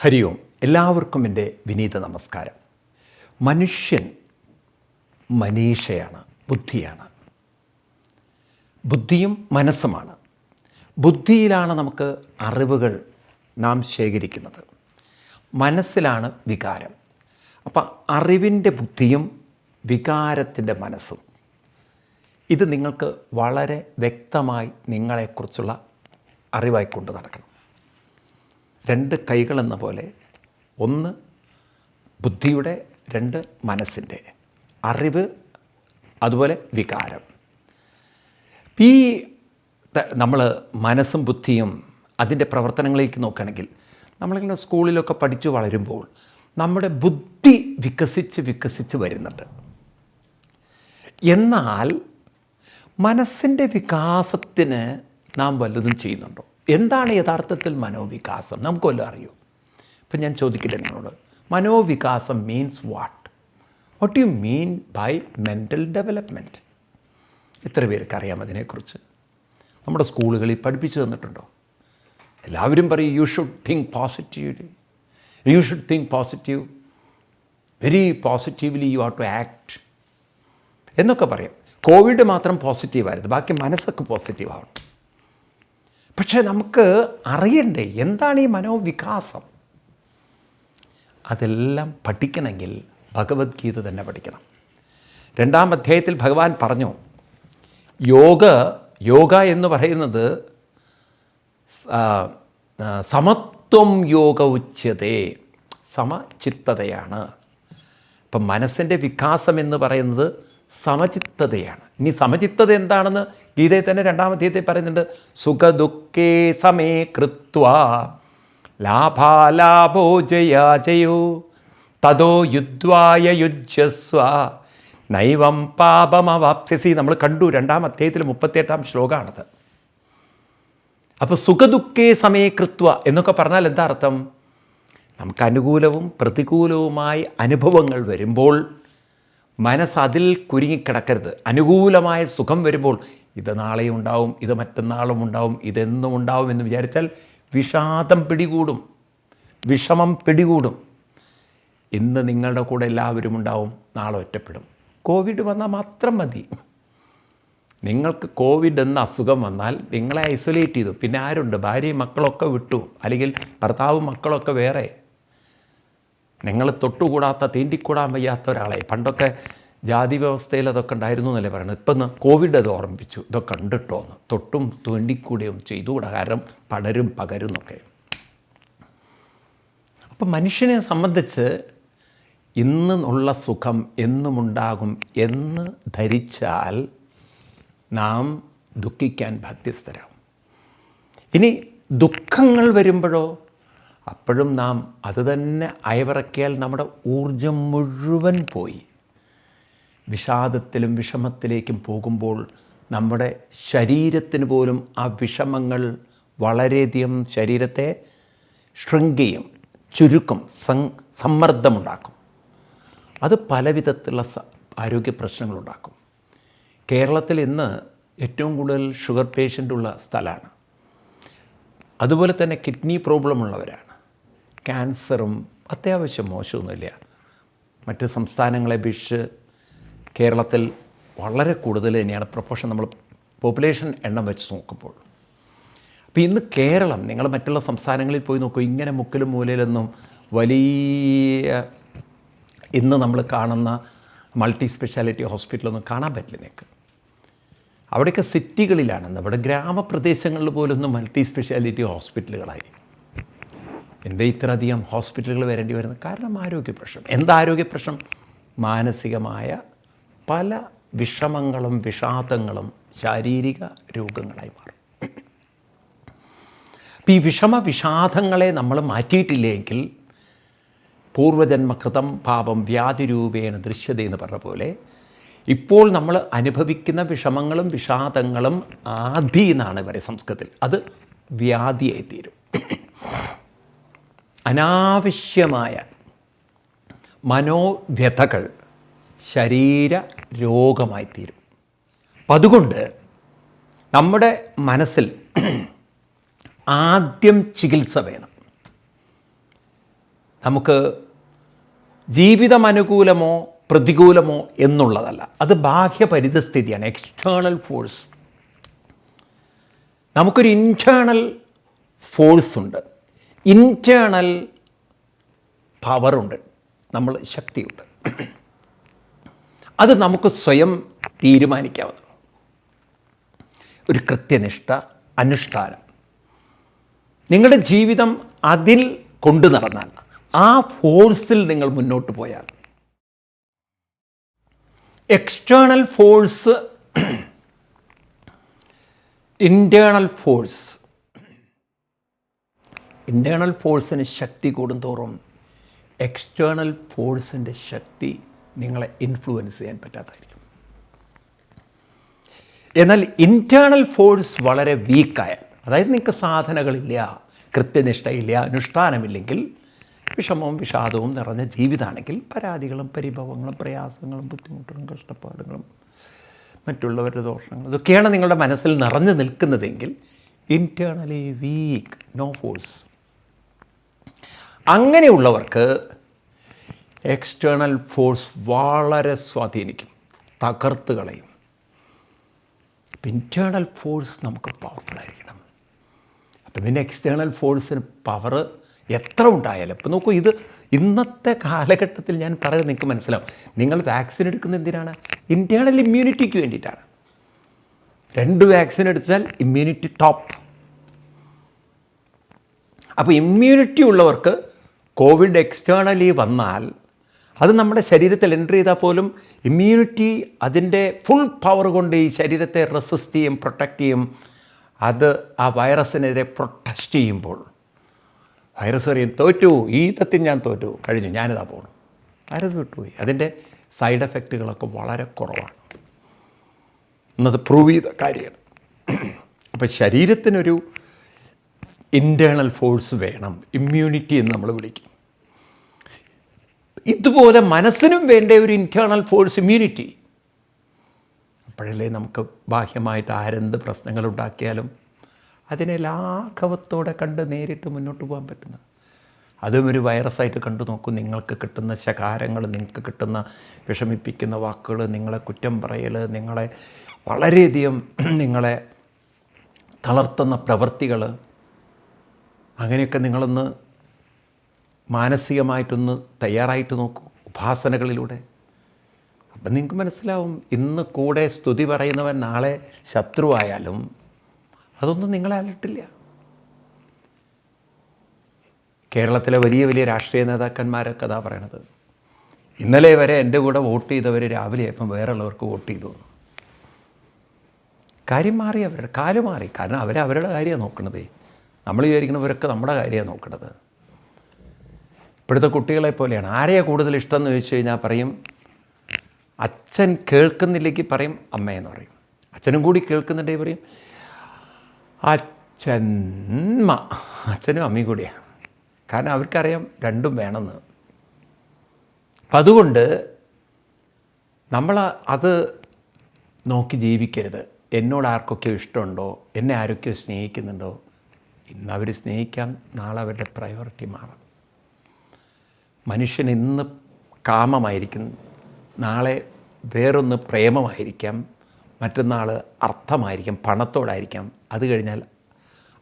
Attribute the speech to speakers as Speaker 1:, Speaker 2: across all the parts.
Speaker 1: ഹരി ഓം. എല്ലാവർക്കും എൻ്റെ വിനീത നമസ്കാരം. മനുഷ്യൻ മനീഷയാണ്, ബുദ്ധിയാണ്. ബുദ്ധിയും മനസ്സുമാണ്. ബുദ്ധിയിലാണ് നമുക്ക് അറിവുകൾ നാം ശേഖരിക്കുന്നത്, മനസ്സിലാണ് വികാരം. അപ്പം അറിവിൻ്റെ ബുദ്ധിയും വികാരത്തിൻ്റെ മനസ്സും, ഇത് നിങ്ങൾക്ക് വളരെ വ്യക്തമായി നിങ്ങളെക്കുറിച്ചുള്ള അറിവായി കൊണ്ട് നടക്കണം. രണ്ട് കൈകളെന്ന പോലെ, ഒന്ന് ബുദ്ധിയുടെ, രണ്ട് മനസ്സിൻ്റെ. അറിവ്, അതുപോലെ വികാരം. ഈ നമ്മൾ മനസ്സും ബുദ്ധിയും അതിൻ്റെ പ്രവർത്തനങ്ങളിലേക്ക് നോക്കുകയാണെങ്കിൽ, നമ്മളിങ്ങനെ സ്കൂളിലൊക്കെ പഠിച്ചു വളരുമ്പോൾ നമ്മുടെ ബുദ്ധി വികസിച്ച് വരുന്നുണ്ട്. എന്നാൽ മനസ്സിൻ്റെ വികാസത്തിന് നാം വല്ലതും ചെയ്യുന്നുണ്ടോ? എന്താണ് യഥാർത്ഥത്തിൽ മനോവികാസം? നമുക്ക് വല്ലതും അറിയോ? ഇപ്പം ഞാൻ ചോദിക്കട്ടെ നിങ്ങളോട്, മനോവികാസം means what you mean by mental development? എത്ര പേർക്ക് അറിയാം അതിനെക്കുറിച്ച്? നമ്മുടെ സ്കൂളുകളിൽ പഠിപ്പിച്ചു തന്നിട്ടുണ്ടോ? എല്ലാവരും പറയും you should think positively, you should think positive, very positively you are to act എന്നൊക്കെ പറയും. കോവിഡ് മാത്രം പോസിറ്റീവായിരുന്നു, ബാക്കി മനസ്സൊക്കെ പോസിറ്റീവ് ആവണം. പക്ഷേ നമുക്ക് അറിയണ്ടേ എന്താണ് ഈ മനോവികാസം? അതെല്ലാം പഠിക്കണമെങ്കിൽ ഭഗവത്ഗീത തന്നെ പഠിക്കണം. 2-ാം അധ്യായത്തിൽ ഭഗവാൻ പറഞ്ഞു, യോഗ എന്ന് പറയുന്നത് സമത്വം യോഗ ഉച്യതേ, സമചിത്തതയാണ്. ഇപ്പം മനസ്സിൻ്റെ വികാസം എന്ന് പറയുന്നത് സമചിത്തതയാണ്. ഇനി സമചിത്തത എന്താണെന്ന് ഗീതയിൽ തന്നെ 2-ാം അധ്യായത്തിൽ പറയുന്നുണ്ട്. സുഖദുഃഖേ സമേ കൃത്വാ ലാഭാലാഭോ ജയാജയോ തതോ യുദ്ധ്വായ യുജ്യസ്വ നൈവം പാപമവാപ്സ്യസി. നമ്മൾ കണ്ടു 2-ാം അധ്യായത്തിൽ 38-ാം ശ്ലോകമാണത്. അപ്പോൾ സുഖദുഃഖേ സമേ കൃത്വ എന്നൊക്കെ പറഞ്ഞാൽ എന്താ അർത്ഥം? നമുക്ക് അനുകൂലവും പ്രതികൂലവുമായ അനുഭവങ്ങൾ വരുമ്പോൾ മനസ്സതിൽ കുരുങ്ങിക്കിടക്കരുത്. അനുകൂലമായ സുഖം വരുമ്പോൾ ഇത് നാളെയും ഉണ്ടാവും, ഇത് മറ്റന്നാളും ഉണ്ടാവും, ഇതെന്നും ഉണ്ടാവും എന്ന് വിചാരിച്ചാൽ വിഷാദം പിടികൂടും, വിഷമം പിടികൂടും. ഇന്ന് നിങ്ങളുടെ കൂടെ എല്ലാവരും ഉണ്ടാവും, നാളെ ഒറ്റപ്പെടും. കോവിഡ് വന്നാൽ മാത്രം മതി. നിങ്ങൾക്ക് കോവിഡ് എന്ന അസുഖം വന്നാൽ നിങ്ങളെ ഐസൊലേറ്റ് ചെയ്തു. പിന്നെ ആരുണ്ട്? ഭാര്യയും മക്കളൊക്കെ വിട്ടു, അല്ലെങ്കിൽ ഭർത്താവും മക്കളൊക്കെ വേറെ. നിങ്ങൾ തൊട്ടുകൂടാത്ത, തീണ്ടിക്കൂടാൻ വയ്യാത്ത ഒരാളെ. പണ്ടൊക്കെ ജാതി വ്യവസ്ഥയിൽ അതൊക്കെ ഉണ്ടായിരുന്നു എന്നല്ലേ പറയുന്നത്. ഇപ്പം കോവിഡ് അത് ഓർമ്മിപ്പിച്ചു, ഇതൊക്കെ കണ്ടിട്ടോന്ന്. തൊട്ടും തീണ്ടിക്കൂടെയും ചെയ്തുകൂടാ, കാരണം പടരും പകരും എന്നൊക്കെ. അപ്പം മനുഷ്യനെ സംബന്ധിച്ച് ഇന്ന് ഉള്ള സുഖം എന്നുമുണ്ടാകും എന്ന് ധരിച്ചാൽ നാം ദുഃഖിക്കാൻ ബാധ്യസ്ഥരാകും. ഇനി ദുഃഖങ്ങൾ വരുമ്പോഴോ, അപ്പോഴും നാം അത് തന്നെ അയവിറക്കിയാൽ നമ്മുടെ ഊർജം മുഴുവൻ പോയി. വിഷാദത്തിലും വിഷമത്തിലേക്കും പോകുമ്പോൾ നമ്മുടെ ശരീരത്തിന് പോലും ആ വിഷമങ്ങൾ വളരെയധികം ശരീരത്തെ ഷ്രിങ്ക് ചെയ്യും, ചുരുക്കും, സമ്മർദ്ദമുണ്ടാക്കും. അത് പലവിധത്തിലുള്ള ആരോഗ്യ പ്രശ്നങ്ങളുണ്ടാക്കും. കേരളത്തിൽ ഇന്ന് ഏറ്റവും കൂടുതൽ ഷുഗർ പേഷ്യൻ്റ് ഉള്ള സ്ഥലമാണ്. അതുപോലെ തന്നെ കിഡ്നി പ്രോബ്ലം ഉള്ളവരാണ്. ക്യാൻസറും അത്യാവശ്യം മോശമൊന്നുമില്ല. മറ്റ് സംസ്ഥാനങ്ങളെ അപേക്ഷിച്ച് കേരളത്തിൽ വളരെ കൂടുതൽ തന്നെയാണ് പ്രൊപ്പോർഷൻ, നമ്മൾ പോപ്പുലേഷൻ എണ്ണം വെച്ച് നോക്കുമ്പോൾ. അപ്പോൾ ഇന്ന് കേരളം, നിങ്ങൾ മറ്റുള്ള സംസ്ഥാനങ്ങളിൽ പോയി നോക്കൂ, ഇങ്ങനെ മുക്കിലും മൂലയിലൊന്നും വലിയ ഇന്ന് നമ്മൾ കാണുന്ന മൾട്ടി സ്പെഷ്യാലിറ്റി ഹോസ്പിറ്റലൊന്നും കാണാൻ പറ്റില്ല നിങ്ങൾക്ക്. അവിടെയൊക്കെ സിറ്റികളിലാണ്. നമ്മുടെ ഗ്രാമപ്രദേശങ്ങളിൽ പോലൊന്നും മൾട്ടി സ്പെഷ്യാലിറ്റി ഹോസ്പിറ്റലുകളായി. എന്താ ഇത്രയധികം ഹോസ്പിറ്റലുകൾ വരേണ്ടി വരുന്നത്? കാരണം ആരോഗ്യ പ്രശ്നം. എന്താ ആരോഗ്യ പ്രശ്നം? മാനസികമായ പല വിഷമങ്ങളും വിഷാദങ്ങളും ശാരീരിക രോഗങ്ങളായി മാറും. അപ്പം ഈ വിഷാദങ്ങളെ നമ്മൾ മാറ്റിയിട്ടില്ലെങ്കിൽ പൂർവജന്മകൃതം പാപം വ്യാധിരൂപേണ ദൃശ്യത എന്ന് പറഞ്ഞ പോലെ ഇപ്പോൾ നമ്മൾ അനുഭവിക്കുന്ന വിഷമങ്ങളും വിഷാദങ്ങളും ആദി എന്നാണ് വരെ സംസ്കൃതത്തിൽ, അത് വ്യാധിയായി തീരും. അനാവശ്യമായ മനോവ്യഥകൾ ശരീര രോഗമായി തീരും. അപ്പം അതുകൊണ്ട് നമ്മുടെ മനസ്സിൽ ആദ്യം ചികിത്സ വേണം. നമുക്ക് ജീവിതം അനുകൂലമോ പ്രതികൂലമോ എന്നുള്ളതല്ല, അത് ബാഹ്യ പരിതസ്ഥിതിയാണ്, എക്സ്റ്റേണൽ ഫോഴ്സ്. നമുക്കൊരു ഇൻറ്റേർണൽ ഫോഴ്സ് ഉണ്ട്, ഇൻറ്റേർണൽ പവറുണ്ട്, നമ്മൾ ശക്തിയുണ്ട്. അത് നമുക്ക് സ്വയം തീരുമാനിക്കാവുന്ന ഒരു കൃത്യനിഷ്ഠ, അനുഷ്ഠാനം. നിങ്ങളുടെ ജീവിതം അതിൽ കൊണ്ടു നടന്നാൽ, ആ ഫോഴ്സിൽ നിങ്ങൾ മുന്നോട്ട് പോയാൽ, external force, internal force, internal ഫോഴ്സിന് ശക്തി കൂടുന്തോറും എക്സ്റ്റേണൽ ഫോഴ്സിൻ്റെ ശക്തി നിങ്ങളെ ഇൻഫ്ലുവൻസ് ചെയ്യാൻ പറ്റാത്തായിരിക്കും. എന്നാൽ ഇൻറ്റേർണൽ ഫോഴ്സ് വളരെ വീക്കായ, അതായത് നിങ്ങൾക്ക് സാധനകളില്ല, കൃത്യനിഷ്ഠയില്ല, അനുഷ്ഠാനമില്ലെങ്കിൽ, വിഷമവും വിഷാദവും നിറഞ്ഞ ജീവിതമാണെങ്കിൽ, പരാതികളും പരിഭവങ്ങളും പ്രയാസങ്ങളും ബുദ്ധിമുട്ടുകളും കഷ്ടപ്പാടുകളും മറ്റുള്ളവരുടെ ദോഷങ്ങളും ഇതൊക്കെയാണ് നിങ്ങളുടെ മനസ്സിൽ നിറഞ്ഞു നിൽക്കുന്നതെങ്കിൽ, ഇൻറ്റേർണലി വീക്ക്, നോ ഫോഴ്സ്. അങ്ങനെയുള്ളവർക്ക് എക്സ്റ്റേണൽ ഫോഴ്സ് വളരെ സ്വാധീനിക്കും, തകർത്ത് കളയും. ഇൻറ്റേർണൽ ഫോഴ്സ് നമുക്ക് പവർഫുള്ളായിരിക്കണം. അപ്പം പിന്നെ എക്സ്റ്റേണൽ ഫോഴ്സിന് പവർ എത്ര ഉണ്ടായാലും, ഇപ്പം നോക്കൂ, ഇത് ഇന്നത്തെ കാലഘട്ടത്തിൽ ഞാൻ പറയുന്നത് നിങ്ങൾക്ക് മനസ്സിലാവും. നിങ്ങൾ വാക്സിൻ എടുക്കുന്നത് എന്തിനാണ്? ഇൻറ്റേർണൽ ഇമ്മ്യൂണിറ്റിക്ക് വേണ്ടിയിട്ടാണ്. 2 വാക്സിൻ എടുത്താൽ ഇമ്മ്യൂണിറ്റി ടോപ്പ്. അപ്പോൾ ഇമ്മ്യൂണിറ്റി ഉള്ളവർക്ക് കോവിഡ് എക്സ്റ്റേണലി വന്നാൽ, അത് നമ്മുടെ ശരീരത്തിൽ എൻ്റർ ചെയ്താൽ പോലും ഇമ്മ്യൂണിറ്റി അതിൻ്റെ ഫുൾ പവർ കൊണ്ട് ഈ ശരീരത്തെ റെസിസ്റ്റ് ചെയ്യും, പ്രൊട്ടക്റ്റ് ചെയ്യും. അത് ആ വൈറസിനെതിരെ പ്രൊട്ടസ്റ്റ് ചെയ്യുമ്പോൾ വൈറസ് പറയും, തോറ്റു, ഈ യുദ്ധത്തിൽ ഞാൻ തോറ്റു, കഴിഞ്ഞു, ഞാനിതാ പോകണം, വൈറസ് വിട്ടുപോയി. അതിൻ്റെ സൈഡ് എഫക്റ്റുകളൊക്കെ വളരെ കുറവാണ് എന്നത് പ്രൂവ് ചെയ്ത കാര്യമാണ്. അപ്പോൾ ശരീരത്തിനൊരു ഇൻറ്റേർണൽ ഫോഴ്സ് വേണം, ഇമ്മ്യൂണിറ്റി എന്ന് നമ്മൾ വിളിക്കും. ഇതുപോലെ മനസ്സിനും വേണ്ട ഒരു ഇൻറ്റേർണൽ ഫോഴ്സ്, ഇമ്മ്യൂണിറ്റി. അപ്പോഴല്ലേ നമുക്ക് ബാഹ്യമായിട്ട് ആരെന്ത് പ്രശ്നങ്ങളുണ്ടാക്കിയാലും അതിനെ ലാഘവത്തോടെ കണ്ട് നേരിട്ട് മുന്നോട്ട് പോകാൻ പറ്റുന്നത്. അതും ഒരു വൈറസായിട്ട് കണ്ടു നോക്കൂ. നിങ്ങൾക്ക് കിട്ടുന്ന ശകാരങ്ങൾ, നിങ്ങൾക്ക് കിട്ടുന്ന വിഷമിപ്പിക്കുന്ന വാക്കുകൾ, നിങ്ങളെ കുറ്റം പറയൽ, നിങ്ങളെ വളരെയധികം നിങ്ങളെ തളർത്തുന്ന പ്രവൃത്തികൾ, അങ്ങനെയൊക്കെ നിങ്ങളൊന്ന് മാനസികമായിട്ടൊന്ന് തയ്യാറായിട്ട് നോക്കൂ, ഉപാസനകളിലൂടെ. അപ്പം നിങ്ങൾക്ക് മനസ്സിലാവും, ഇന്ന് കൂടെ സ്തുതി പറയുന്നവൻ നാളെ ശത്രുവായാലും അതൊന്നും നിങ്ങളെ അലട്ടില്ല. കേരളത്തിലെ വലിയ വലിയ രാഷ്ട്രീയ നേതാക്കന്മാരൊക്കെ അതാ പറയണത്. ഇന്നലെ വരെ എൻ്റെ കൂടെ വോട്ട് ചെയ്തവർ രാവിലെ ആയപ്പം വേറെയുള്ളവർക്ക് വോട്ട് ചെയ്തു. കാര്യം മാറി, അവരുടെ കാല് മാറി. കാരണം അവരുടെ കാര്യമാണ് നോക്കണത്. നമ്മൾ വിചാരിക്കുന്നവരൊക്കെ നമ്മുടെ കാര്യമാണ് നോക്കണത്. ഇപ്പോഴത്തെ കുട്ടികളെ പോലെയാണ്. ആരെയാണ് കൂടുതൽ ഇഷ്ടം എന്ന് ചോദിച്ചു കഴിഞ്ഞാൽ പറയും, അച്ഛൻ കേൾക്കുന്നില്ലെങ്കിൽ പറയും അമ്മയെന്ന് പറയും, അച്ഛനും കൂടി കേൾക്കുന്നുണ്ടെങ്കിൽ പറയും അച്ഛന്മ, അച്ഛനും അമ്മയും കൂടിയാണ്. കാരണം അവർക്കറിയാം രണ്ടും വേണമെന്ന്. അപ്പം അതുകൊണ്ട് നമ്മൾ അത് നോക്കി ജീവിക്കരുത്. എന്നോട് ആർക്കൊക്കെ ഇഷ്ടമുണ്ടോ, എന്നെ ആരൊക്കെയോ സ്നേഹിക്കുന്നുണ്ടോ, ഇന്ന് അവർ സ്നേഹിക്കാം, നാളെ അവരുടെ പ്രയോറിറ്റി മാറും. മനുഷ്യൻ ഇന്ന് കാമമായിരിക്കും, നാളെ വേറൊന്ന് പ്രേമമായിരിക്കാം, മറ്റന്നാൾ അർത്ഥമായിരിക്കാം, പണത്തോടായിരിക്കാം, അത് കഴിഞ്ഞാൽ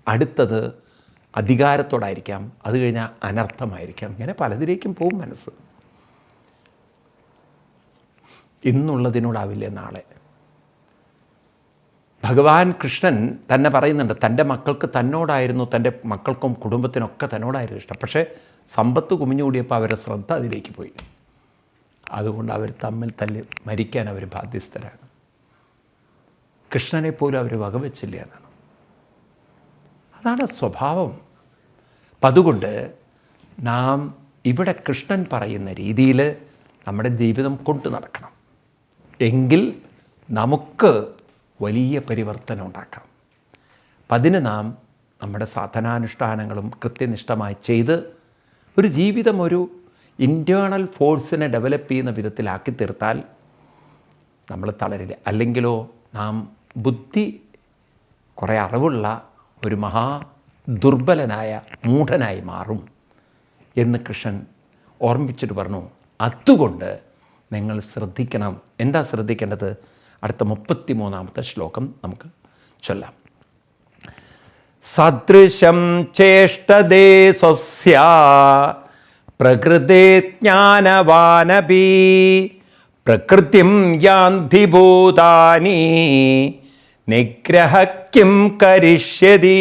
Speaker 1: അടുത്തത് അധികാരത്തോടായിരിക്കാം, അത് കഴിഞ്ഞാൽ അനർത്ഥമായിരിക്കാം. ഇങ്ങനെ പലതിലേക്കും പോവും മനസ്സ്. ഇന്നുള്ളതിനോടാവില്ലേ നാളെ. ഭഗവാൻ കൃഷ്ണൻ തന്നെ പറയുന്നുണ്ട്, തൻ്റെ മക്കൾക്ക് തന്നോടായിരുന്നു, തൻ്റെ മക്കൾക്കും കുടുംബത്തിനൊക്കെ തന്നോടായിരുന്നു ഇഷ്ടം. പക്ഷേ സമ്പത്ത് കുമിഞ്ഞുകൂടിയപ്പോൾ അവരുടെ ശ്രദ്ധ അതിലേക്ക് പോയി. അതുകൊണ്ട് അവർ തമ്മിൽ തല്ലി മരിക്കാൻ അവർ ബാധ്യസ്ഥരാണ്. കൃഷ്ണനെ പോലും അവർ വകവെച്ചില്ല എന്നാണ്. അതാണ് സ്വഭാവം. അപ്പം അതുകൊണ്ട് നാം ഇവിടെ കൃഷ്ണൻ പറയുന്ന രീതിയിൽ നമ്മുടെ ജീവിതം കൊണ്ടു നടക്കണം. എങ്കിൽ നമുക്ക് വലിയ പരിവർത്തനം ഉണ്ടാക്കാം. അപ്പം അതിന് നാം നമ്മുടെ സാധനാനുഷ്ഠാനങ്ങളും കൃത്യനിഷ്ഠമായി ചെയ്ത് ഒരു ജീവിതം ഒരു ഇൻറ്റേർണൽ ഫോഴ്സിനെ ഡെവലപ്പ് ചെയ്യുന്ന വിധത്തിലാക്കി തീർത്താൽ നമ്മൾ തളരില്ല. അല്ലെങ്കിലോ നാം ബുദ്ധി കുറേ അറിവുള്ള ഒരു മഹാ ദുർബലനായ മൂഢനായി മാറും. എന്ന് കൃഷ്ണൻ ഓർമ്മിച്ചിട്ട് പറഞ്ഞു. അതുകൊണ്ട് നിങ്ങൾ ശ്രദ്ധിക്കണം. എന്താ ശ്രദ്ധിക്കേണ്ടത്? അടുത്ത 33-ാമത്തെ ശ്ലോകം നമുക്ക് ചൊല്ലാം. സദൃശം ചേഷ്ടതേ സ്വസ്യ പ്രകൃതേ ജ്ഞാനവാനപി പ്രകൃതിം യാന്തി ഭൂതാനി നിഗ്രഹ കിം കരിഷ്യതി.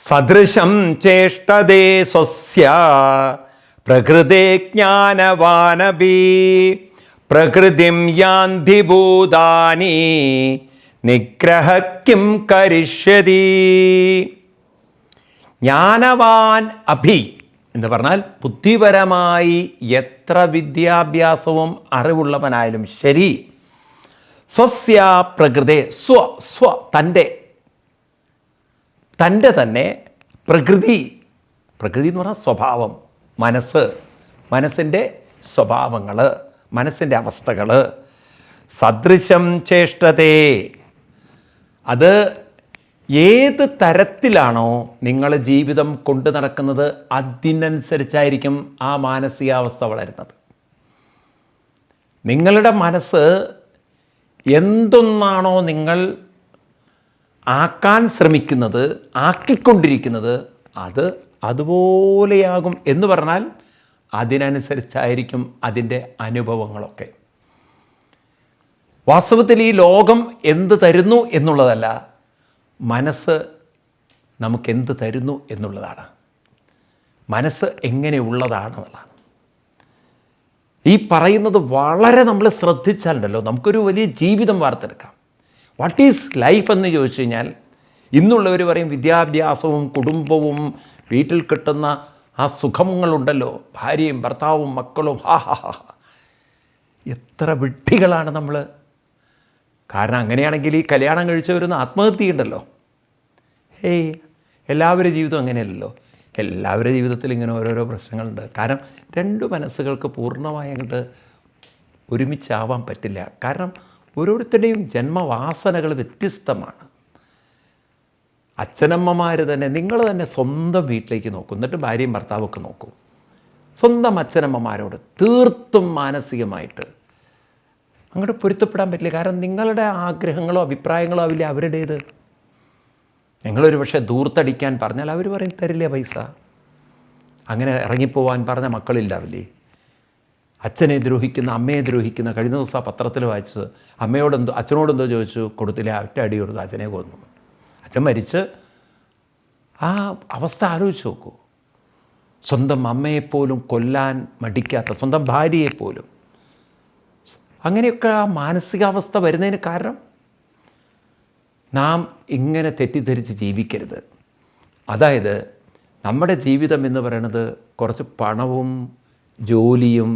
Speaker 1: സദൃശം ചേഷ്ടതേ സ്വസ്യ പ്രകൃതേ ജ്ഞാനവാനപി പ്രകൃതിം യാന്തി ഭൂതാനി നിഗ്രഹ കിം കരിഷ്യതി. ജ്ഞാനവാൻ അഭി എന്ന് പറഞ്ഞാൽ ബുദ്ധിപരമായി എത്ര വിദ്യാഭ്യാസവും അറിവുള്ളവനായാലും ശരി, സ്വസ്യ പ്രകൃതേ തൻ്റെ തന്നെ പ്രകൃതി എന്ന് പറഞ്ഞാൽ സ്വഭാവം, മനസ്സിൻ്റെ സ്വഭാവങ്ങൾ, മനസ്സിൻ്റെ അവസ്ഥകൾ. സദൃശം ചേഷ്ടതേ, അത് ഏത് തരത്തിലാണോ നിങ്ങൾ ജീവിതം കൊണ്ടു നടക്കുന്നത് അതിനനുസരിച്ചായിരിക്കും ആ മാനസികാവസ്ഥ വളരുന്നത്. നിങ്ങളുടെ മനസ്സ് എന്തൊന്നാണോ നിങ്ങൾ ആക്കാൻ ശ്രമിക്കുന്നത്, ആക്കിക്കൊണ്ടിരിക്കുന്നത്, അത് അതുപോലെയാകും എന്ന് പറഞ്ഞാൽ അതിനനുസരിച്ചായിരിക്കും അതിൻ്റെ അനുഭവങ്ങളൊക്കെ. വാസ്തവത്തിൽ ഈ ലോകം എന്ത് തരുന്നു എന്നുള്ളതല്ല, മനസ്സ് നമുക്കെന്ത് തരുന്നു എന്നുള്ളതാണ്. മനസ്സ് എങ്ങനെയുള്ളതാണെന്നുള്ളതാണ്. ഈ പറയുന്നത് വളരെ നമ്മൾ ശ്രദ്ധിച്ചാലുണ്ടല്ലോ നമുക്കൊരു വലിയ ജീവിതം വാർത്തെടുക്കാം. വാട്ട് ഈസ് ലൈഫ് എന്ന് ചോദിച്ചു കഴിഞ്ഞാൽ, ഇന്നുള്ളവർ പറയും വിദ്യാഭ്യാസവും കുടുംബവും വീട്ടിൽ കിട്ടുന്ന ആ സുഖങ്ങളുണ്ടല്ലോ, ഭാര്യയും ഭർത്താവും മക്കളും, എത്ര വിഡ്ഢികളാണ് നമ്മൾ. കാരണം അങ്ങനെയാണെങ്കിൽ ഈ കല്യാണം കഴിച്ചവരൊന്ന് ആത്മഹത്യയുണ്ടല്ലോ. എല്ലാവരുടെ ജീവിതം അങ്ങനെയല്ലല്ലോ. എല്ലാവരുടെ ജീവിതത്തിൽ ഇങ്ങനെ ഓരോരോ പ്രശ്നങ്ങളുണ്ട്. കാരണം രണ്ട് മനസ്സുകൾക്ക് പൂർണ്ണമായി അങ്ങോട്ട് ഒരുമിച്ചാവാൻ പറ്റില്ല. കാരണം ഓരോരുത്തരുടെയും ജന്മവാസനകൾ വ്യത്യസ്തമാണ്. അച്ഛനമ്മമാർ തന്നെ, നിങ്ങൾ തന്നെ സ്വന്തം വീട്ടിലേക്ക് നോക്കൂ, എന്നിട്ട് ഭാര്യയും ഭർത്താവൊക്കെ നോക്കൂ. സ്വന്തം അച്ഛനമ്മമാരോട് തീർത്തും മാനസികമായിട്ട് അങ്ങോട്ട് പൊരുത്തപ്പെടാൻ പറ്റില്ല. കാരണം നിങ്ങളുടെ ആഗ്രഹങ്ങളോ അഭിപ്രായങ്ങളോ ആവില്ല അവരുടേത്. നിങ്ങളൊരു പക്ഷേ ദൂർത്തടിക്കാൻ പറഞ്ഞാൽ അവർ പറയും തരില്ല പൈസ. അങ്ങനെ ഇറങ്ങിപ്പോവാൻ പറഞ്ഞ മക്കളില്ലാവില്ലേ? അച്ഛനെ ദ്രോഹിക്കുന്ന, അമ്മയെ ദ്രോഹിക്കുന്ന. കഴിഞ്ഞ ദിവസം പത്രത്തിൽ വായിച്ചത്, അച്ഛനോടെന്തോ ചോദിച്ചു, കൊടുത്തില്ല, ഒറ്റ അടി കൊടുത്തു, അച്ഛനെ കൊന്നു. അച്ഛൻ മരിച്ച് ആ അവസ്ഥ ആലോചിച്ച് നോക്കൂ. സ്വന്തം അമ്മയെപ്പോലും കൊല്ലാൻ മടിക്കാത്ത, സ്വന്തം ഭാര്യയെപ്പോലും. അങ്ങനെയൊക്കെ ആ മാനസികാവസ്ഥ വരുന്നതിന് കാരണം നാം ഇങ്ങനെ തെറ്റിദ്ധരിച്ച് ജീവിക്കരുത്. അതായത് നമ്മുടെ ജീവിതം എന്ന് പറയുന്നത് കുറച്ച് പണവും ജോലിയും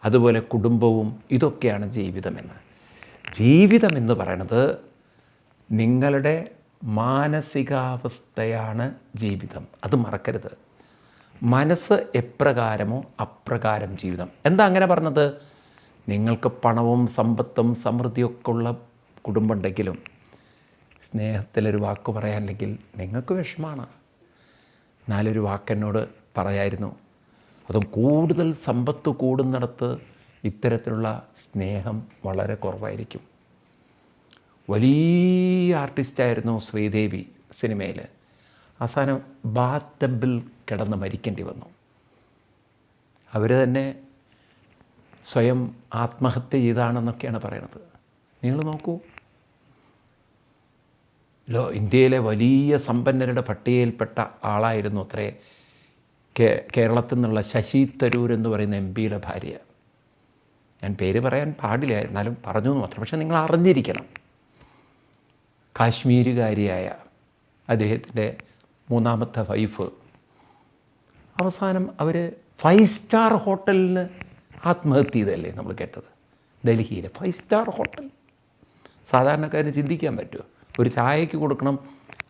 Speaker 1: അതുപോലെ കുടുംബവും ഇതൊക്കെയാണ് ജീവിതമെന്ന്. ജീവിതം എന്ന് പറയുന്നത് നിങ്ങളുടെ മാനസികാവസ്ഥയാണ് ജീവിതം. അത് മറക്കരുത്. മനസ്സ് എപ്രകാരമോ അപ്രകാരം ജീവിതം. എന്താ അങ്ങനെ പറഞ്ഞത്? നിങ്ങൾക്ക് പണവും സമ്പത്തും സമൃദ്ധിയൊക്കെ ഉള്ള കുടുംബമുണ്ടെങ്കിലും സ്നേഹത്തിലൊരു വാക്ക് പറയാനില്ലെങ്കിൽ നിങ്ങൾക്ക് വിഷമമാണ്. എന്നാലൊരു വാക്കെന്നോട് പറയായിരുന്നു. അതും കൂടുതൽ സമ്പത്ത് കൂടുന്നിടത്ത് ഇത്തരത്തിലുള്ള സ്നേഹം വളരെ കുറവായിരിക്കും. വലിയ ആർട്ടിസ്റ്റായിരുന്നു ശ്രീദേവി സിനിമയിൽ. അവസാനം ബാത്ത് ടബിൽ കിടന്ന് മരിക്കേണ്ടി വന്നു. അവർ തന്നെ സ്വയം ആത്മഹത്യ ചെയ്താണെന്നൊക്കെയാണ് പറയണത്. നിങ്ങൾ നോക്കൂ, ഇന്ത്യയിലെ വലിയ സമ്പന്നരുടെ പട്ടികയിൽപ്പെട്ട ആളായിരുന്നു അത്രേ കേരളത്തിൽ നിന്നുള്ള ശശി തരൂർ എന്ന് പറയുന്ന MP-യുടെ ഭാര്യ. ഞാൻ പേര് പറയാൻ പാടില്ല, എന്നാലും പറഞ്ഞു എന്ന് മാത്രം. പക്ഷേ നിങ്ങൾ അറിഞ്ഞിരിക്കണം, കാശ്മീരുകാരിയായ അദ്ദേഹത്തിൻ്റെ മൂന്നാമത്തെ വൈഫ് അവസാനം അവർ 5 സ്റ്റാർ ഹോട്ടലിന് ആത്മഹത്യ ചെയ്തല്ലേ നമ്മൾ കേട്ടത്. ഡൽഹിയിലെ 5 സ്റ്റാർ ഹോട്ടൽ. സാധാരണക്കാരന് ചിന്തിക്കാൻ പറ്റുമോ? ഒരു ചായയ്ക്ക് കൊടുക്കണം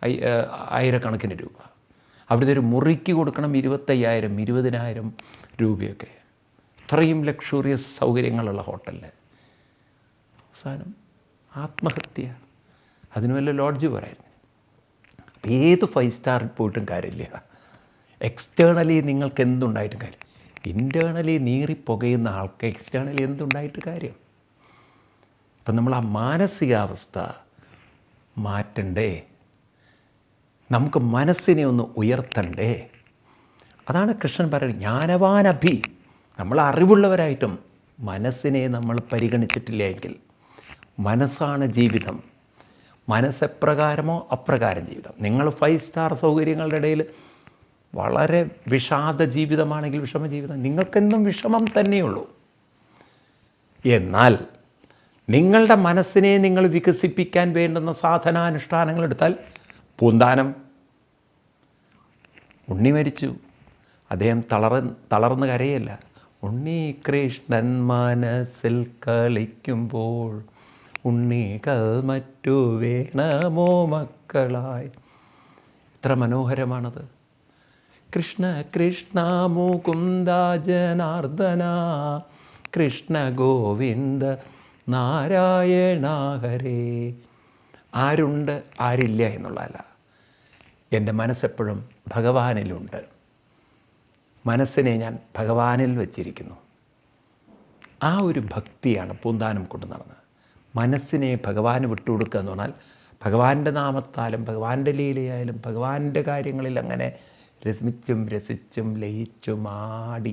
Speaker 1: 1000 രൂപ, അവിടുത്തെ ഒരു മുറിക്ക് കൊടുക്കണം 25,000 20,000 രൂപയൊക്കെ. ഇത്രയും ലക്ഷറിയസ് സൗകര്യങ്ങളുള്ള ഹോട്ടലിൽ അവസാനം ആത്മഹത്യ. അതിന് വല്ല ലോഡ്ജ് പറയായിരുന്നു. ഏത് 5 സ്റ്റാറിൽ പോയിട്ടും കാര്യമില്ല. എക്സ്റ്റേണലി നിങ്ങൾക്ക് എന്തുണ്ടായിട്ട് കാര്യം? ഇൻറ്റേർണലി നീറിപ്പുകയുന്ന ആൾക്ക് എക്സ്റ്റേണലി എന്തുണ്ടായിട്ട് കാര്യം? അപ്പം നമ്മൾ ആ മാനസികാവസ്ഥ മാറ്റണ്ടേ? നമുക്ക് മനസ്സിനെ ഒന്ന് ഉയർത്തണ്ടേ? അതാണ് കൃഷ്ണൻ പറയുന്നത്, ജ്ഞാനവാനഭി. നമ്മൾ അറിവുള്ളവരായിട്ടും മനസ്സിനെ നമ്മൾ പരിഗണിച്ചിട്ടില്ല എങ്കിൽ, മനസ്സാണ് ജീവിതം, മനസ്സെപ്രകാരമോ അപ്രകാരം ജീവിതം. നിങ്ങൾ 5 സ്റ്റാർ സൗകര്യങ്ങളുടെ ഇടയിൽ വളരെ വിഷാദ ജീവിതമാണെങ്കിൽ വിഷമ ജീവിതം, നിങ്ങൾക്കെന്നും വിഷമം തന്നെയുള്ളൂ. എന്നാൽ നിങ്ങളുടെ മനസ്സിനെ നിങ്ങൾ വികസിപ്പിക്കാൻ വേണ്ടുന്ന സാധനാനുഷ്ഠാനങ്ങൾ എടുത്താൽ, പൂന്താനം ഉണ്ണി മരിച്ചു, അദ്ദേഹം തളർന്ന് കരയല്ല. ഉണ്ണി കൃഷ്ണൻ മനസ്സിൽ കളിക്കുമ്പോൾ ഉണ്ണികൾ മറ്റു വേണമോ മക്കളായി. എത്ര മനോഹരമാണത്. കൃഷ്ണ കൃഷ്ണ മുകുന്ദ ജനാർദ്ദന കൃഷ്ണ ഗോവിന്ദ നാരായണ ഹരേ. ആരുണ്ട് ആരില്ല എന്നുള്ളതല്ല, എൻ്റെ മനസ്സെപ്പോഴും ഭഗവാനിലുണ്ട്. മനസ്സിനെ ഞാൻ ഭഗവാനിൽ വച്ചിരിക്കുന്നു. ആ ഒരു ഭക്തിയാണ് പൂന്താനം കൊണ്ട് നടന്നത്. മനസ്സിനെ ഭഗവാന് വിട്ടുകൊടുക്കുക എന്ന് പറഞ്ഞാൽ, ഭഗവാന്റെ നാമത്താലും ഭഗവാന്റെ ലീലയായാലും ഭഗവാന്റെ കാര്യങ്ങളിൽ അങ്ങനെ രസിച്ചും ലയിച്ചും ആടി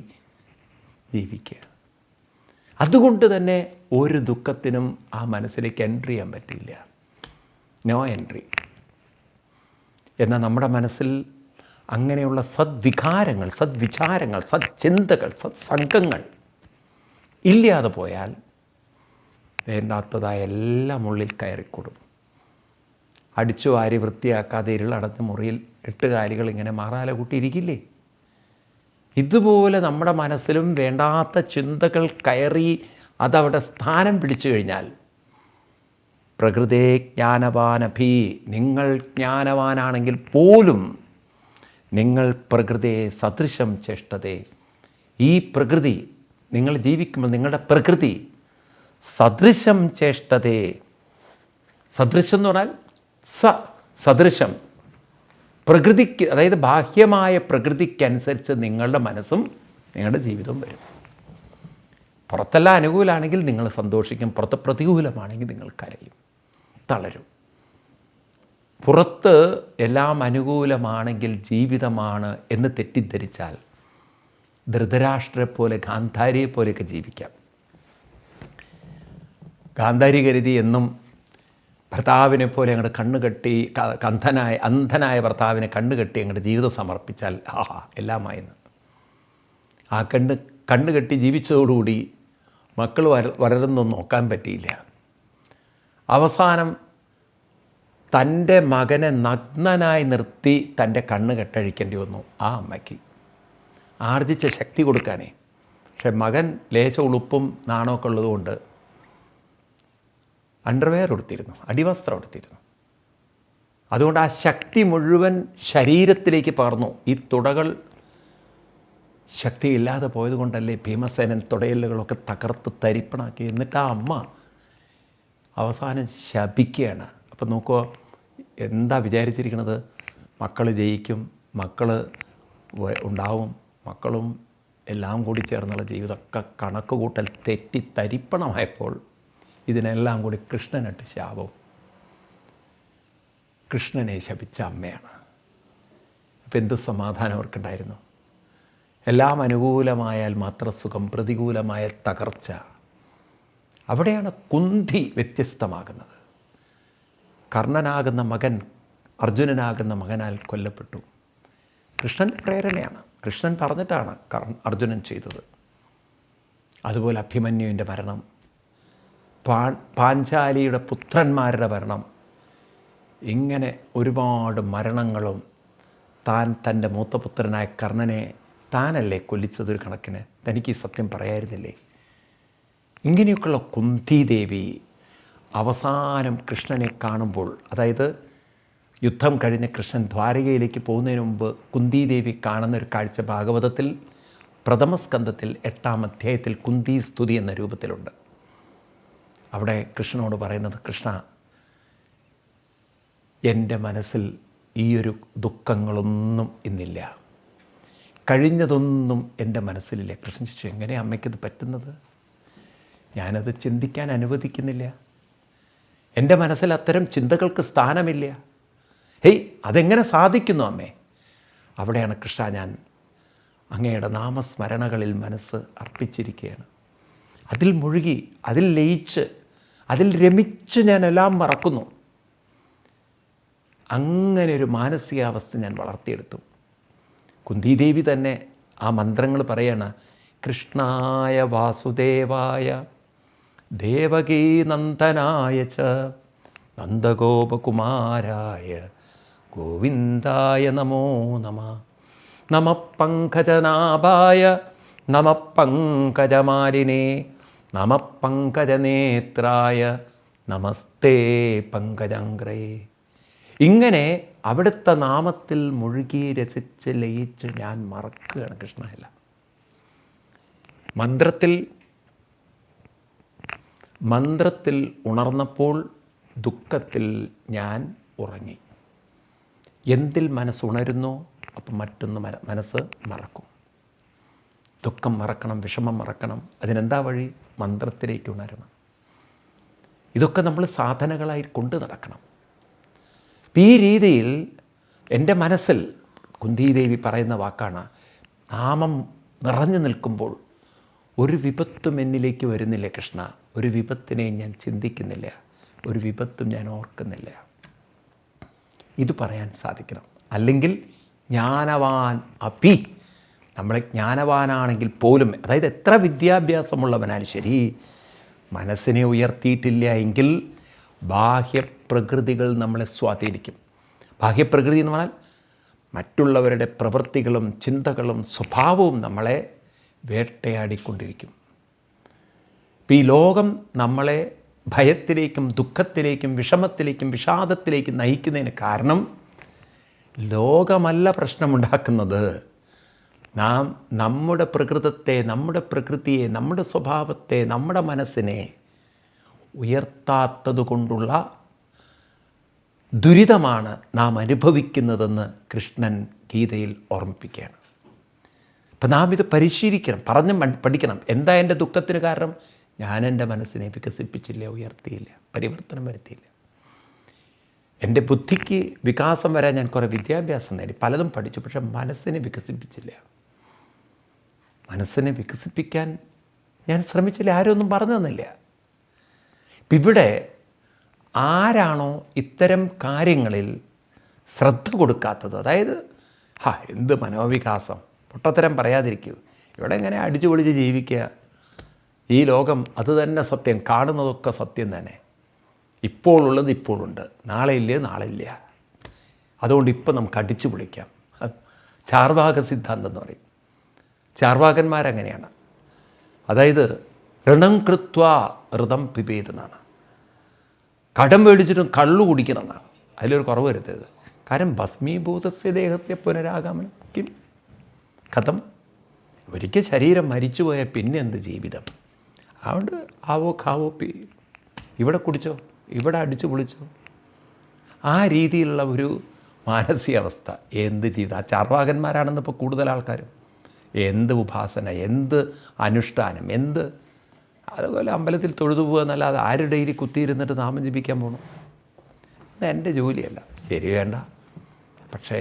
Speaker 1: ജീവിക്കുക. അതുകൊണ്ട് തന്നെ ഒരു ദുഃഖത്തിനും ആ മനസ്സിലേക്ക് എൻട്രി ചെയ്യാൻ പറ്റില്ല, നോ എൻട്രി. എന്നാൽ നമ്മുടെ മനസ്സിൽ അങ്ങനെയുള്ള സദ്വികാരങ്ങൾ, സദ്വിചാരങ്ങൾ, സദ്ചിന്തകൾ, സത്സംഗങ്ങൾ ഇല്ലാതെ പോയാൽ വേണ്ടാത്തതായ എല്ലാം ഉള്ളിൽ കയറിക്കൊടും. അടിച്ചു വാരി വൃത്തിയാക്കാതെ ഇരുളടഞ്ഞ മുറിയിൽ 8 കാലികൾ ഇങ്ങനെ മാറാല കൂട്ടിയിരിക്കില്ലേ? ഇതുപോലെ നമ്മുടെ മനസ്സിലും വേണ്ടാത്ത ചിന്തകൾ കയറി അതവിടെ സ്ഥാനം പിടിച്ചു കഴിഞ്ഞാൽ, പ്രകൃതേ ജ്ഞാനവാനഭി, നിങ്ങൾ ജ്ഞാനവാനാണെങ്കിൽ പോലും നിങ്ങൾ പ്രകൃതിയെ സദൃശം ചേഷ്ടതേ. ഈ പ്രകൃതി നിങ്ങൾ ജീവിക്കുമ്പോൾ നിങ്ങളുടെ പ്രകൃതി സദൃശം ചേഷ്ടതേ. സദൃശം എന്ന് പറഞ്ഞാൽ സദൃശം പ്രകൃതിക്ക്, അതായത് ബാഹ്യമായ പ്രകൃതിക്കനുസരിച്ച് നിങ്ങളുടെ മനസ്സും നിങ്ങളുടെ ജീവിതവും വരും. പുറത്തെല്ലാം അനുകൂലമാണെങ്കിൽ നിങ്ങൾ സന്തോഷിക്കും, പുറത്ത് പ്രതികൂലമാണെങ്കിൽ നിങ്ങൾ കരയും, തളരും. പുറത്ത് എല്ലാം അനുകൂലമാണെങ്കിൽ ജീവിതമാണ് എന്ന് തെറ്റിദ്ധരിച്ചാൽ ധൃതരാഷ്ട്രയെപ്പോലെ ഗാന്ധാരിയെപ്പോലെയൊക്കെ ജീവിക്കാം. ഗാന്ധാരി കരുതി എന്നും ഭർത്താവിനെ പോലെ അങ്ങോട്ട് കണ്ണുകെട്ടി, അന്ധനായ ഭർത്താവിനെ കണ്ണുകെട്ടി അങ്ങോട്ട് ജീവിതം സമർപ്പിച്ചാൽ എല്ലാമായെന്ന്. ആ കണ്ണുകെട്ടി ജീവിച്ചതോടുകൂടി മക്കൾ വളരുന്നൊന്നും നോക്കാൻ പറ്റിയില്ല. അവസാനം തൻ്റെ മകനെ നഗ്നനായി നിർത്തി തൻ്റെ കണ്ണ് കെട്ടഴിക്കേണ്ടി വന്നു ആ അമ്മയ്ക്ക്, ആർജിച്ച ശക്തി കൊടുക്കാനേ. പക്ഷെ മകൻ ലേശ ഉളുപ്പും നാണമൊക്കെ ഉള്ളതുകൊണ്ട് അണ്ടർവെയർ എടുത്തിരുന്നു, അടിവസ്ത്രം എടുത്തിരുന്നു. അതുകൊണ്ട് ആ ശക്തി മുഴുവൻ ശരീരത്തിലേക്ക് പകർന്നു. ഈ തുടകൾ ശക്തിയില്ലാതെ പോയതുകൊണ്ടല്ലേ ഭീമസേനൻ തുടയലുകളൊക്കെ തകർത്ത് തരിപ്പണാക്കി. എന്നിട്ട് ആ അമ്മ അവസാനം ശപിക്കുകയാണ്. അപ്പം നോക്കുക, എന്താ വിചാരിച്ചിരിക്കുന്നത്? മക്കൾ ജയിക്കും, മക്കൾ ഉണ്ടാവും, മക്കളും എല്ലാം കൂടി ചേർന്നുള്ള ജീവിതമൊക്കെ കണക്ക് കൂട്ടൽ തെറ്റി തരിപ്പണമായപ്പോൾ ഇതിനെല്ലാം കൂടി കൃഷ്ണനിട്ട് ശാപവും. കൃഷ്ണനെ ശപിച്ച അമ്മയാണ്. അപ്പം എന്ത് സമാധാനം അവർക്കുണ്ടായിരുന്നു? എല്ലാം അനുകൂലമായാൽ മാത്രം സുഖം, പ്രതികൂലമായാൽ തകർച്ച. അവിടെയാണ് കുന്തി വ്യത്യസ്തമാകുന്നത്. കർണനാകുന്ന മകൻ അർജുനനാകുന്ന മകനാൽ കൊല്ലപ്പെട്ടു. കൃഷ്ണൻ പ്രേരണയാണ്, കൃഷ്ണൻ പറഞ്ഞിട്ടാണ് അർജുനൻ ചെയ്തത്. അതുപോലെ അഭിമന്യുവിൻ്റെ മരണം, പാഞ്ചാലിയുടെ പുത്രന്മാരുടെ മരണം, ഇങ്ങനെ ഒരുപാട് മരണങ്ങളും താൻ തൻ്റെ മൂത്തപുത്രനായ കർണനെ താനല്ലേ കൊല്ലിച്ചതൊരു കണക്കിന്, തനിക്ക് ഈ സത്യം പറയായിരുന്നില്ലേ? ഇങ്ങനെയൊക്കെയുള്ള കുന്തിദേവി അവസാനം കൃഷ്ണനെ കാണുമ്പോൾ, അതായത് യുദ്ധം കഴിഞ്ഞ് കൃഷ്ണൻ ദ്വാരകയിലേക്ക് പോകുന്നതിന് മുമ്പ് കുന്തിദേവി കാണുന്നൊരു കാഴ്ച ഭാഗവതത്തിൽ പ്രഥമസ്കന്ധത്തിൽ 8-ാം അധ്യായത്തിൽ കുന്തി സ്തുതി എന്ന രൂപത്തിലുണ്ട്. അവിടെ കൃഷ്ണനോട് പറയുന്നത്, കൃഷ്ണ, എൻ്റെ മനസ്സിൽ ഈയൊരു ദുഃഖങ്ങളൊന്നും ഇന്നില്ല. കഴിഞ്ഞതൊന്നും എൻ്റെ മനസ്സിലില്ല. കൃഷ്ണൻ ചോദിച്ചു, എങ്ങനെയാണ് അമ്മയ്ക്കത് പറ്റുന്നത്? ഞാനത് ചിന്തിക്കാൻ അനുവദിക്കുന്നില്ല. എൻ്റെ മനസ്സിൽ അത്തരം ചിന്തകൾക്ക് സ്ഥാനമില്ല. ഹേയ്, അതെങ്ങനെ സാധിക്കുന്നു അമ്മേ? അവിടെയാണ് കൃഷ്ണ, ഞാൻ അങ്ങയുടെ നാമസ്മരണകളിൽ മനസ്സ് അർപ്പിച്ചിരിക്കുകയാണ്. അതിൽ മുഴുകി, അതിൽ ലയിച്ച്, അതിൽ രമിച്ച് ഞാൻ എല്ലാം മറക്കുന്നു. അങ്ങനെ ഒരു മാനസികാവസ്ഥ ഞാൻ വളർത്തിയെടുത്തു. കുന്തിദേവി തന്നെ ആ മന്ത്രങ്ങൾ പറയാണ്: കൃഷ്ണായ വാസുദേവായ ദേവകീ നന്ദനായ ച നന്ദഗോപകുമാരായ ഗോവിന്ദായ നമോ നമ. നമഃ പങ്കജനാഭായ നമഃ പങ്കജമാലിനേ നമഃ പങ്കജനേത്രായ നമസ്തേ പങ്കജാംഗ്രേ. ഇങ്ങനെ അവിടുത്തെ നാമത്തിൽ മുഴുകി രസിച്ച് ലയിച്ച് ഞാൻ മറക്കുകയാണ് കൃഷ്ണയല്ല. മന്ത്രത്തിൽ ഉണർന്നപ്പോൾ ദുഃഖത്തിൽ ഞാൻ ഉറങ്ങി. എന്തിൽ മനസ്സുണരുന്നോ അപ്പം മറ്റൊന്ന് മനസ്സ് മറക്കും. ദുഃഖം മറക്കണം, വിഷമം മറക്കണം. അതിനെന്താ വഴി? മന്ത്രത്തിലേക്ക് ഉണരണം. ഇതൊക്കെ നമ്മൾ സാധനകളായി കൊണ്ടു നടക്കണം. ഈ രീതിയിൽ എൻ്റെ മനസ്സിൽ കുന്തിദേവി പറയുന്ന വാക്കാണ്, നാമം നിറഞ്ഞു നിൽക്കുമ്പോൾ ഒരു വിപത്തും എന്നിലേക്ക് വരുന്നില്ല കൃഷ്ണ. ഒരു വിപത്തിനെയും ഞാൻ ചിന്തിക്കുന്നില്ല, ഒരു വിപത്തും ഞാൻ ഓർക്കുന്നില്ല. ഇത് പറയാൻ സാധിക്കണം. അല്ലെങ്കിൽ ജ്ഞാനവാൻ അപ്പി, നമ്മളെ ജ്ഞാനവാനാണെങ്കിൽ പോലും, അതായത് എത്ര വിദ്യാഭ്യാസമുള്ളവനാലും ശരി, മനസ്സിനെ ഉയർത്തിയിട്ടില്ല എങ്കിൽ ബാഹ്യപ്രകൃതികൾ നമ്മളെ സ്വാധീനിക്കും. ബാഹ്യപ്രകൃതി എന്ന് പറഞ്ഞാൽ മറ്റുള്ളവരുടെ പ്രവൃത്തികളും ചിന്തകളും സ്വഭാവവും നമ്മളെ വേട്ടയാടിക്കൊണ്ടിരിക്കും. ഇപ്പം ഈ ലോകം നമ്മളെ ഭയത്തിലേക്കും ദുഃഖത്തിലേക്കും വിഷമത്തിലേക്കും വിഷാദത്തിലേക്കും നയിക്കുന്നതിന് കാരണം ലോകമല്ല പ്രശ്നമുണ്ടാക്കുന്നത്. നാം നമ്മുടെ പ്രകൃതത്തെ, നമ്മുടെ പ്രകൃതിയെ, നമ്മുടെ സ്വഭാവത്തെ, നമ്മുടെ മനസ്സിനെ ഉയർത്താത്തത് കൊണ്ടുള്ള ദുരിതമാണ് നാം അനുഭവിക്കുന്നതെന്ന് കൃഷ്ണൻ ഗീതയിൽ ഓർമ്മിപ്പിക്കുകയാണ്. അപ്പം നാം ഇത് പരിശീലിക്കണം, പറഞ്ഞ് പഠിക്കണം. എന്താ എൻ്റെ ദുഃഖത്തിന് കാരണം? ഞാൻ എൻ്റെ മനസ്സിനെ വികസിപ്പിച്ചില്ല, ഉയർത്തിയില്ല, പരിവർത്തനം വരുത്തിയില്ല. എൻ്റെ ബുദ്ധിക്ക് വികാസം വരാൻ ഞാൻ കുറേ വിദ്യാഭ്യാസം നേടി, പലതും പഠിച്ചു, പക്ഷെ മനസ്സിനെ വികസിപ്പിച്ചില്ല. മനസ്സിനെ വികസിപ്പിക്കാൻ ഞാൻ ശ്രമിച്ചില്ല, ആരും ഒന്നും പറഞ്ഞു തന്നില്ല. ഇവിടെ ആരാണോ ഇത്തരം കാര്യങ്ങളിൽ ശ്രദ്ധ കൊടുക്കാത്തത്, അതായത് എന്ത് മനോവികാസം, പൊട്ടത്തരം പറയാതിരിക്കൂ, ഇവിടെ എങ്ങനെ അടിച്ചു പൊളിച്ച് ജീവിക്കുക, ഈ ലോകം അത് തന്നെ സത്യം, കാണുന്നതൊക്കെ സത്യം തന്നെ, ഇപ്പോൾ ഉള്ളത് ഇപ്പോഴുണ്ട്, നാളെ ഇല്ലേ നാളെ ഇല്ല, അതുകൊണ്ട് ഇപ്പം നമുക്ക് അടിച്ചു പൊളിക്കാം. ചാർവാക സിദ്ധാന്തം എന്ന് പറയും. ചാർവാകന്മാരങ്ങനെയാണ്. അതായത് ഋണം കൃത്വ ഋതം പിബേതെന്നാണ്. കടം മേടിച്ചിട്ടും കള്ളു കുടിക്കണം എന്നാണ്. അതിലൊരു കുറവ് വരുത്തത്. കാരണം ഭസ്മീഭൂതസ്യ ദേഹസ്യ പുനരാഗമനം കിം കഥം. ഒരിക്കൽ ശരീരം മരിച്ചുപോയാൽ പിന്നെ എന്ത് ജീവിതം? അതുകൊണ്ട് ആവോ ഖാവോ പി, ഇവിടെ കുടിച്ചോ, ഇവിടെ അടിച്ചു പൊളിച്ചോ, ആ രീതിയിലുള്ള ഒരു മാനസികാവസ്ഥ. എന്ത് ജീവിതം? ആ ചാർവാകന്മാരാണെന്ന് ഇപ്പോൾ കൂടുതൽ ആൾക്കാരും എന്ത് ഉപാസന, എന്ത് അനുഷ്ഠാനം, എന്ത്, അതുപോലെ അമ്പലത്തിൽ തൊഴുതു പോകുക എന്നല്ലാതെ ആരുടെ ഡെയിലി കുത്തിയിരുന്നിട്ട് നാമം ജപിക്കാൻ പോകണം? എൻ്റെ ജോലിയല്ല. ശരി, വേണ്ട. പക്ഷേ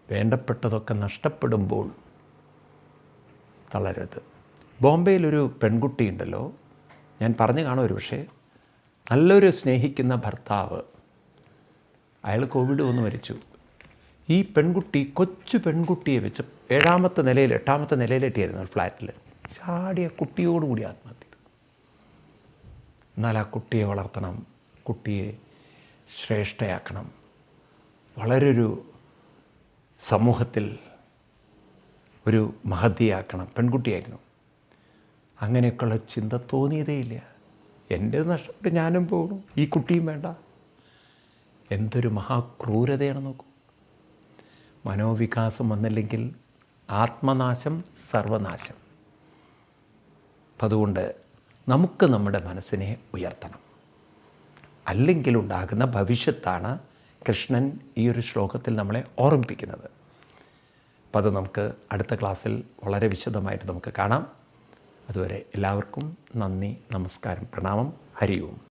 Speaker 1: വേണ്ടപ്പെട്ടതൊക്കെ നഷ്ടപ്പെടുമ്പോൾ തളരരുത്. ബോംബെയിലൊരു പെൺകുട്ടിയുണ്ടല്ലോ, ഞാൻ പറഞ്ഞു കാണും ഒരു പക്ഷേ, നല്ലൊരു സ്നേഹിക്കുന്ന ഭർത്താവ്, അയാൾ കോവിഡ് വന്ന് മരിച്ചു. ഈ പെൺകുട്ടി, കൊച്ചു പെൺകുട്ടിയെ വെച്ച് 7ാമത്തെ നിലയിൽ 8ാമത്തെ നിലയിലെത്തിയായിരുന്നു ഒരു ഫ്ലാറ്റിൽ, ചാടിയ കുട്ടിയോടുകൂടി ആത്മഹത്യ ചെയ്തു. എന്നാൽ ആ കുട്ടിയെ വളർത്തണം, കുട്ടിയെ ശ്രേഷ്ഠയാക്കണം, വളരൊരു സമൂഹത്തിൽ ഒരു മഹതിയാക്കണം. പെൺകുട്ടിയായിരുന്നു. അങ്ങനെയൊക്കെയുള്ള ചിന്ത തോന്നിയതേയില്ല. എൻ്റെ നഷ്ടപ്പെട്ട് ഞാനും പോകണം, ഈ കുട്ടിയും വേണ്ട. എന്തൊരു മഹാക്രൂരതയാണ് നോക്കൂ. മനോവികാസം വന്നില്ലെങ്കിൽ ആത്മനാശം സർവനാശം. അപ്പം അതുകൊണ്ട് നമുക്ക് നമ്മുടെ മനസ്സിനെ ഉയർത്തണം. അല്ലെങ്കിൽ ഉണ്ടാകുന്ന ഭവിഷ്യത്താണ് കൃഷ്ണൻ ഈ ഒരു ശ്ലോകത്തിൽ നമ്മളെ ഓർമ്മിപ്പിക്കുന്നത്. അപ്പോൾ അത് നമുക്ക് അടുത്ത ക്ലാസ്സിൽ വളരെ വിശദമായിട്ട് നമുക്ക് കാണാം. അതുവരെ എല്ലാവർക്കും നന്ദി, നമസ്കാരം, പ്രണാമം, ഹരി ഓം.